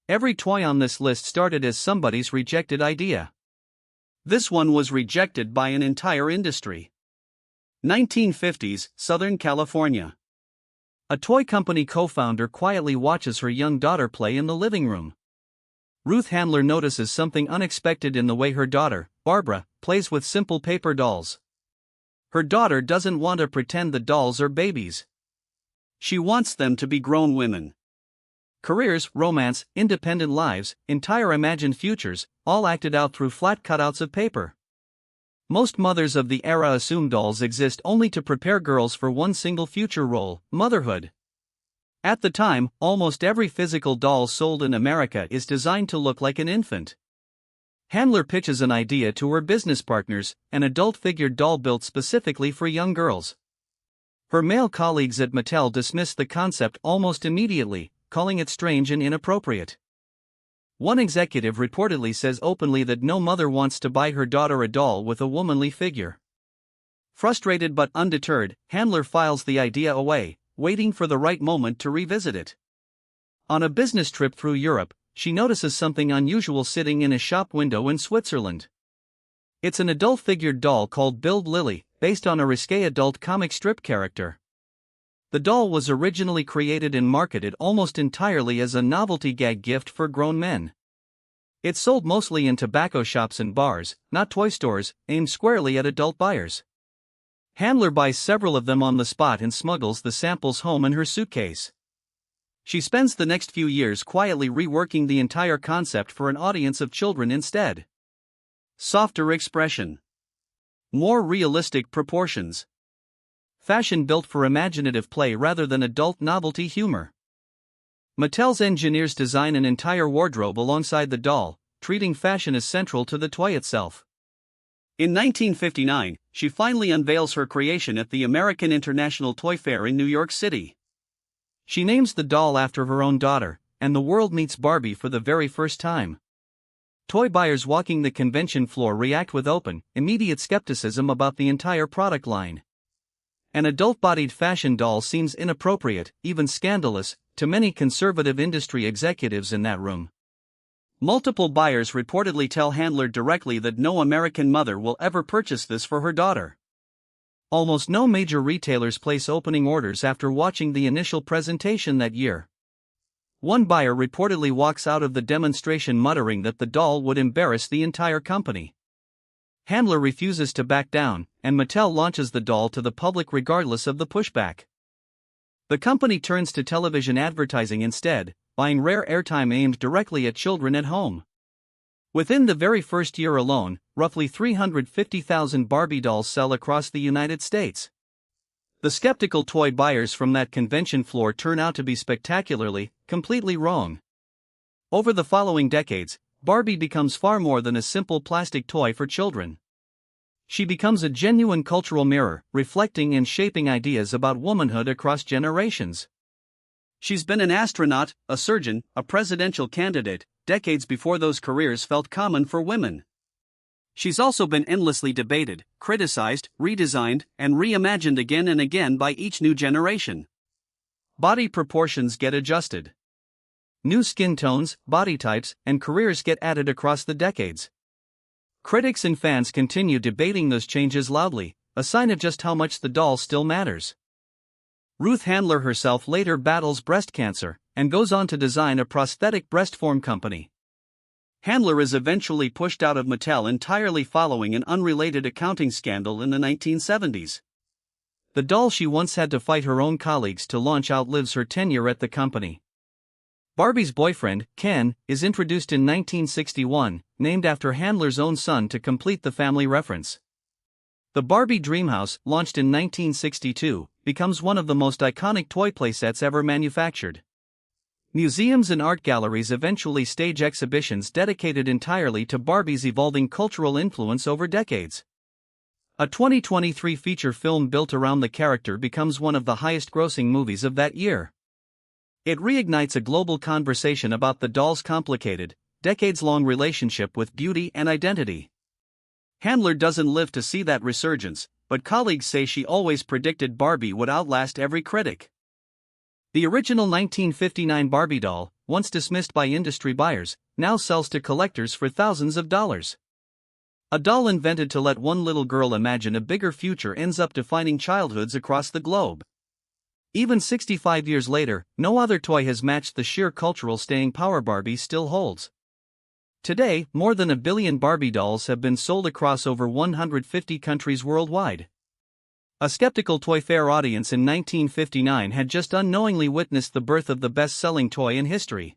every toy on this list started as somebody's rejected idea. This one was rejected by an entire industry. 1950s, Southern California. A toy company co-founder quietly watches her young daughter play in the living room. Ruth Handler notices something unexpected in the way her daughter, Barbara, plays with simple paper dolls. Her daughter doesn't want to pretend the dolls are babies. She wants them to be grown women. Careers, romance, independent lives, entire imagined futures, all acted out through flat cutouts of paper. Most mothers of the era assume dolls exist only to prepare girls for one single future role, motherhood. At the time, almost every physical doll sold in America is designed to look like an infant. Handler pitches an idea to her business partners, an adult-figured doll built specifically for young girls. Her male colleagues at Mattel dismiss the concept almost immediately, calling it strange and inappropriate. One executive reportedly says openly that no mother wants to buy her daughter a doll with a womanly figure. Frustrated but undeterred, Handler files the idea away, waiting for the right moment to revisit it. On a business trip through Europe, she notices something unusual sitting in a shop window in Switzerland. It's an adult-figured doll called Build Lily, based on a risque adult comic strip character. The doll was originally created and marketed almost entirely as a novelty gag gift for grown men. It sold mostly in tobacco shops and bars, not toy stores, aimed squarely at adult buyers. Handler buys several of them on the spot and smuggles the samples home in her suitcase. She spends the next few years quietly reworking the entire concept for an audience of children instead. Softer expression. More realistic proportions. Fashion built for imaginative play rather than adult novelty humor. Mattel's engineers design an entire wardrobe alongside the doll, treating fashion as central to the toy itself. In 1959, she finally unveils her creation at the American International Toy Fair in New York City. She names the doll after her own daughter, and the world meets Barbie for the very first time. Toy buyers walking the convention floor react with open, immediate skepticism about the entire product line. An adult-bodied fashion doll seems inappropriate, even scandalous, to many conservative industry executives in that room. Multiple buyers reportedly tell Handler directly that no American mother will ever purchase this for her daughter. Almost no major retailers place opening orders after watching the initial presentation that year. One buyer reportedly walks out of the demonstration muttering that the doll would embarrass the entire company. Handler refuses to back down, and Mattel launches the doll to the public regardless of the pushback. The company turns to television advertising instead, buying rare airtime aimed directly at children at home. Within the very first year alone, roughly 350,000 Barbie dolls sell across the United States. The skeptical toy buyers from that convention floor turn out to be spectacularly, completely wrong. Over the following decades, Barbie becomes far more than a simple plastic toy for children. She becomes a genuine cultural mirror, reflecting and shaping ideas about womanhood across generations. She's been an astronaut, a surgeon, a presidential candidate, decades before those careers felt common for women. She's also been endlessly debated, criticized, redesigned, and reimagined again and again by each new generation. Body proportions get adjusted. New skin tones, body types, and careers get added across the decades. Critics and fans continue debating those changes loudly, a sign of just how much the doll still matters. Ruth Handler herself later battles breast cancer, and goes on to design a prosthetic breast form company. Handler is eventually pushed out of Mattel entirely following an unrelated accounting scandal in the 1970s. The doll she once had to fight her own colleagues to launch outlives her tenure at the company. Barbie's boyfriend, Ken, is introduced in 1961, named after Handler's own son to complete the family reference. The Barbie Dreamhouse, launched in 1962, becomes one of the most iconic toy playsets ever manufactured. Museums and art galleries eventually stage exhibitions dedicated entirely to Barbie's evolving cultural influence over decades. A 2023 feature film built around the character becomes one of the highest-grossing movies of that year. It reignites a global conversation about the doll's complicated, decades-long relationship with beauty and identity. Handler doesn't live to see that resurgence, but colleagues say she always predicted Barbie would outlast every critic. The original 1959 Barbie doll, once dismissed by industry buyers, now sells to collectors for thousands of dollars. A doll invented to let one little girl imagine a bigger future ends up defining childhoods across the globe. Even 65 years later, no other toy has matched the sheer cultural staying power Barbie still holds. Today, more than 1 billion Barbie dolls have been sold across over 150 countries worldwide. A skeptical Toy Fair audience in 1959 had just unknowingly witnessed the birth of the best-selling toy in history.